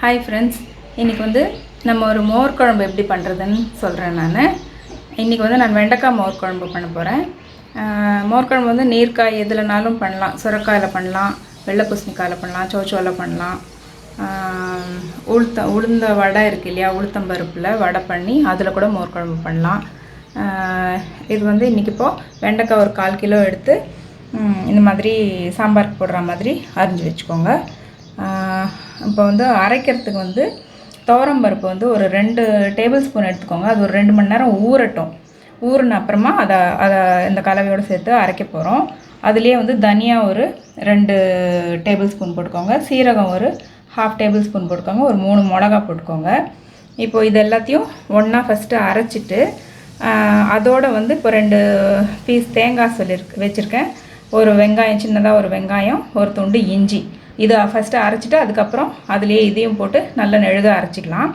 Hi friends, இன்றைக்கி வந்து நம்ம ஒரு மோர் குழம்பு எப்படி பண்ணுறதுன்னு சொல்கிறேன். இன்றைக்கி வந்து நான் வெண்டைக்காய் மோர் குழம்பு பண்ண போகிறேன். மோர் குழம்பு வந்து நீர்க்காய் எதுலனாலும் பண்ணலாம். சுரக்காயில் பண்ணலாம், வெள்ளை பூசணிக்காயில் பண்ணலாம், சோச்சோவில் பண்ணலாம். உளுந்த வடை இருக்குது இல்லையா, உளுத்தம்பருப்பில் வடை பண்ணி அதில் கூட மோர் குழம்பு பண்ணலாம். இது வந்து இன்றைக்கி இப்போது வெண்டைக்காய் ஒரு 1/4 கிலோ எடுத்து இந்த மாதிரி சாம்பாருக்கு போடுற மாதிரி அரிஞ்சு வச்சுக்கோங்க. இப்போ வந்து அரைக்கிறதுக்கு வந்து துவரம்பருப்பு வந்து ஒரு 2 டேபிள் ஸ்பூன் எடுத்துக்கோங்க. அது ஒரு 2 மணி நேரம் ஊறட்டும். ஊறின அப்புறமா அதை இந்த கலவையோடு சேர்த்து அரைக்க போகிறோம். அதுலேயே வந்து தனியா ஒரு 2 டேபிள் ஸ்பூன் போட்டுக்கோங்க, சீரகம் ஒரு 1/2 டேபிள் ஸ்பூன் போட்டுக்கோங்க, ஒரு 3 மிளகா போட்டுக்கோங்க. இப்போது இது எல்லாத்தையும் ஒன்றா ஃபஸ்ட்டு அரைச்சிட்டு அதோடு வந்து இப்போ 2 பீஸ் தேங்காய் வச்சுருக்கேன். ஒரு வெங்காயம், சின்னதாக ஒரு வெங்காயம், ஒரு துண்டு இஞ்சி, இதை ஃபஸ்ட்டு அரைச்சிட்டு அதுக்கப்புறம் அதுலேயே இதையும் போட்டு நல்லா நெழுக அரைச்சிக்கலாம்.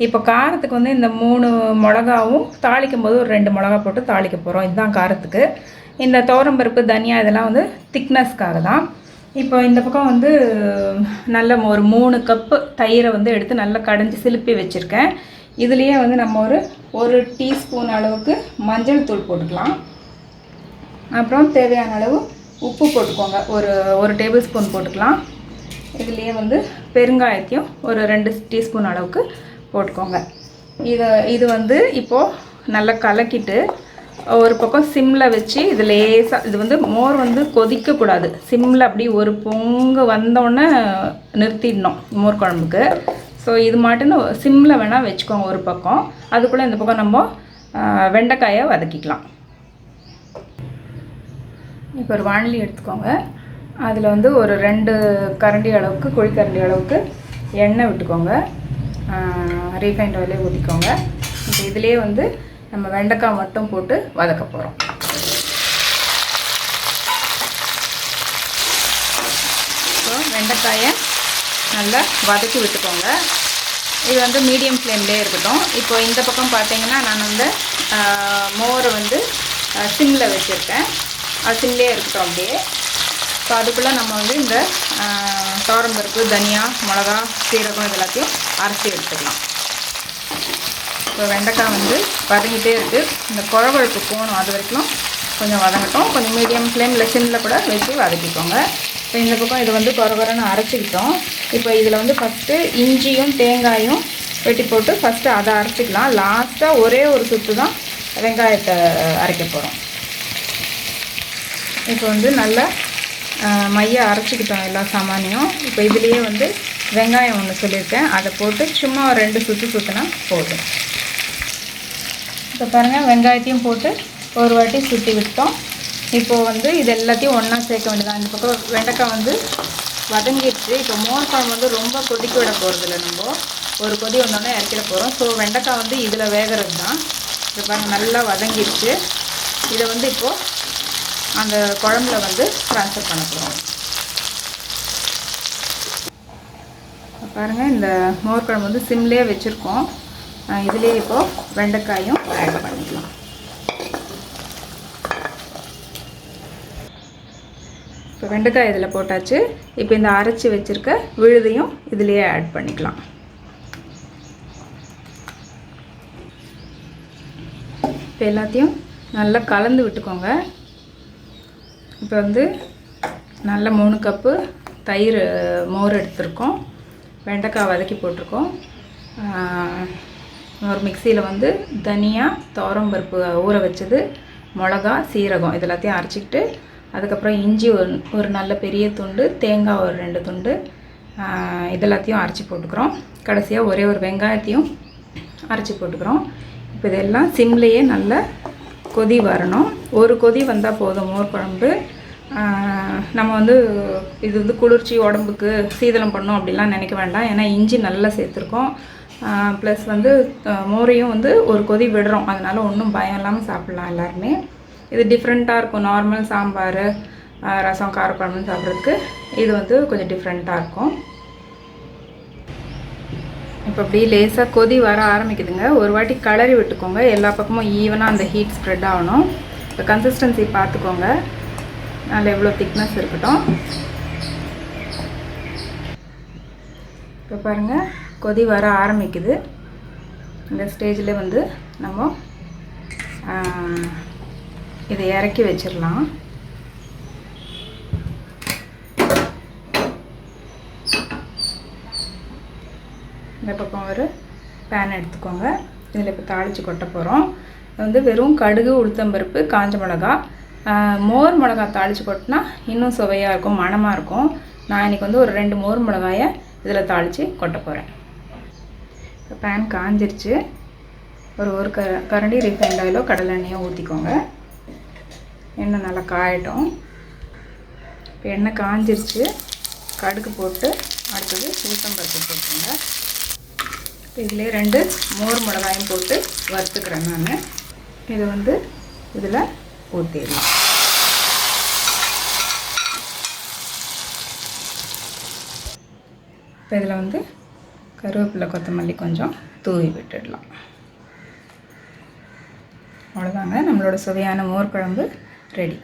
இப்போ காரத்துக்கு வந்து இந்த 3 மிளகாவும் தாளிக்கும் போது ஒரு 2 மிளகா போட்டு தாளிக்க போகிறோம். இதுதான் காரத்துக்கு. இந்த துவரம்பருப்பு, தனியா இதெல்லாம் வந்து திக்னஸ்க்காக தான். இப்போ இந்த பக்கம் வந்து நல்ல ஒரு 3 கப்பு தயிரை வந்து எடுத்து நல்லா கடைஞ்சி சிலுப்பி வச்சுருக்கேன். இதுலேயே வந்து நம்ம ஒரு டீஸ்பூன் அளவுக்கு மஞ்சள் தூள் போட்டுக்கலாம். அப்புறம் தேவையான அளவு உப்பு போட்டுக்கோங்க, ஒரு டேபிள் ஸ்பூன் போட்டுக்கலாம். இதுலேயே வந்து பெருங்காயத்தையும் ஒரு 2 டீஸ்பூன் அளவுக்கு போட்டுக்கோங்க. இது வந்து இப்போது நல்லா கலக்கிட்டு ஒரு பக்கம் சிம்மில் வச்சு இது லேசாக, இது வந்து மோர் வந்து கொதிக்கக்கூடாது, சிம்மில் அப்படி ஒரு பொங்கு வந்தோடனே நிறுத்திடணும் மோர் குழம்புக்கு. ஸோ இது மாட்டுன்னு சிம்மில் வேணால் வச்சுக்கோங்க ஒரு பக்கம். அதுக்குள்ளே இந்த பக்கம் நம்ம வெண்டைக்காயை வதக்கிக்கலாம். இப்போ ஒரு வாணலி எடுத்துக்கோங்க. அதில் வந்து ஒரு 2 கரண்டி அளவுக்கு, குழிக்கரண்டி அளவுக்கு எண்ணெய் விட்டுக்கோங்க. ரீஃபைண்ட் ஆயிலே ஊற்றிக்கோங்க. இப்போ இதிலே வந்து நம்ம வெண்டைக்காய் மட்டும் போட்டு வதக்க போகிறோம். இப்போ வெண்டைக்காயை நல்லா வதக்கி விட்டுக்கோங்க. இது வந்து மீடியம் ஃப்ளேம்லேயே இருக்கட்டும். இப்போ இந்த பக்கம் பார்த்தீங்கன்னா நான் வந்து மோரை வந்து சிம்மில் வச்சுருக்கேன். அது சிம்லேயே இருக்கட்டும் அப்படியே. ஸோ அதுக்குள்ளே நம்ம வந்து இந்த துவரம்பருப்பு, தனியா, மிளகா, சீரகம் இது எல்லாத்தையும் அரைச்சி எடுத்துக்கலாம். இப்போ வெண்டைக்காய் வந்து வதங்கிட்டே இருக்குது. இந்த குழம்புக்கு போகணும், அது வரைக்கும் கொஞ்சம் வதங்கட்டும். கொஞ்சம் மீடியம் ஃப்ளேமில் சிம்மில் கூட வச்சு வதக்கிக்கோங்க. இப்போ இந்த பக்கம் இது வந்து குறன்னு அரைச்சிக்கிட்டோம். இப்போ இதில் வந்து ஃபஸ்ட்டு இஞ்சியும் தேங்காயும் வெட்டி போட்டு ஃபஸ்ட்டு அதை அரைச்சிக்கலாம். லாஸ்ட்டாக ஒரே ஒரு சுற்று தான் வெங்காயத்தை அரைக்க போகிறோம். இப்போ வந்து நல்லா மைய அரைச்சிக்கிட்டோம் எல்லா சாமானியும். இப்போ இதுலேயே வந்து வெங்காயம் ஒன்று சொல்லியிருக்கேன், அதை போட்டு சும்மா ஒரு 2 சுற்று சுற்றினா போதும். இப்போ பாருங்கள், வெங்காயத்தையும் போட்டு ஒரு வாட்டி சுற்றி விட்டோம். இப்போது வந்து இது எல்லாத்தையும் ஒன்றா சேர்க்க வேண்டியதான். இந்த பக்கம் வெண்டைக்காய் வந்து வதங்கிடுச்சு. இப்போ மோர் குழம்பு வந்து ரொம்ப கொதிக்க விட போகிறதில்ல, நம்ம ஒரு கொதி வந்தோடனே இறக்கிட போகிறோம். ஸோ வெண்டைக்காய் வந்து இதில் வேகிறது தான். இப்போ பாருங்கள், நல்லா வதங்கிடுச்சு. இதை வந்து இப்போது அந்த குழம்புல வந்து ட்ரான்ஸ்ஃபர் பண்ண போகிறோம். பாருங்கள், இந்த மோர் குழம்பு வந்து சிம்லேயே வச்சுருக்கோம். இதுலேயே இப்போது வெண்டைக்காயும் ஆட் பண்ணிக்கலாம். இப்போ வெண்டைக்காய் இதில் போட்டாச்சு. இப்போ இந்த அரைச்சி வச்சுருக்க விழுதையும் இதுலேயே ஆட் பண்ணிக்கலாம். இப்போ எல்லாத்தையும் நல்லா கலந்து விட்டுக்கோங்க. இப்போ வந்து நல்ல 3 கப்பு தயிர் மோர் எடுத்துருக்கோம். வெண்டைக்காய் வதக்கி போட்டிருக்கோம். ஒரு மிக்சியில் வந்து தனியா, துவரம்பருப்பு ஊற வச்சது, மிளகா, சீரகம் இது எல்லாத்தையும் அரைச்சிக்கிட்டு, அதுக்கப்புறம் இஞ்சி ஒரு நல்ல பெரிய துண்டு, தேங்காய் ஒரு 2 துண்டு, இதெல்லாத்தையும் அரைச்சி போட்டுக்கிறோம். கடைசியாக ஒரே ஒரு வெங்காயத்தையும் அரைச்சி போட்டுக்கிறோம். இப்போ இதெல்லாம் சிம்லேயே நல்லா கொதி வரணும். ஒரு கொதி வந்தால் போதும் மோர் குழம்பு. நம்ம வந்து இது வந்து குளிர்ச்சி, உடம்புக்கு சீதளம் பண்ணும் அப்படிலாம் நினைக்க வேண்டாம். ஏன்னா இஞ்சி நல்லா சேர்த்துருக்கோம். ப்ளஸ் வந்து மோரையும் வந்து ஒரு கொதி விடுறோம். அதனால் ஒன்றும் பயம் இல்லாமல் சாப்பிட்லாம் எல்லாருமே. இது டிஃப்ரெண்ட்டாக இருக்கும். நார்மல் சாம்பார், ரசம், காரக்குழம்புன்னு சாப்பிட்றதுக்கு இது வந்து கொஞ்சம் டிஃப்ரெண்ட்டாக இருக்கும். இப்போ அப்படி லேசாக கொதி வர ஆரம்பிக்குதுங்க. ஒரு வாட்டி கிளறி விட்டுக்கோங்க. எல்லா பக்கமும் ஈவனாக அந்த ஹீட் ஸ்ப்ரெட் ஆகணும். இப்போ கன்சிஸ்டன்சி பார்த்துக்கோங்க, அதில் எவ்வளோ திக்னஸ் இருக்கட்டும். இப்போ பாருங்கள், கொதி வர ஆரம்பிக்குது. இந்த ஸ்டேஜில் வந்து நம்ம இதை இறக்கி வச்சிடலாம். இந்த பக்கம் ஒரு பேன் எடுத்துக்கோங்க. இதில் இப்போ தாளித்து கொட்ட போகிறோம். வந்து வெறும் கடுகு, உளுத்தம்பருப்பு, காஞ்ச மிளகா, மோர் மிளகா தாளித்து கொட்டினா இன்னும் சுவையாக இருக்கும், மணமாக இருக்கும். நான் இன்றைக்கி வந்து ஒரு 2 மோர் மிளகாயை இதில் தாளித்து கொட்ட போகிறேன். இப்போ பேன் காஞ்சிருச்சு. ஒரு கரண்டி ரீஃபைண்ட் ஆயிலோ கடலை எண்ணெயோ ஊற்றிக்கோங்க. எண்ணெய் நல்லா காயட்டும். இப்போ எண்ணெய் காஞ்சிருச்சு. கடுகு போட்டு அடுத்தது உளுத்தம்பருப்பு போட்டுருங்க. இதிலே 2 மோர் மிளகாயும் போட்டு வறுத்துக்கிறேன் நான். இது வந்து இதில் ஊற்றிடலாம். இப்போ இதில் வந்து கருவேப்பிலை, கொத்தமல்லி கொஞ்சம் தூவி விட்டுடலாம். அவ்வளோதாங்க, நம்மளோட சுவையான மோர் குழம்பு ரெடி.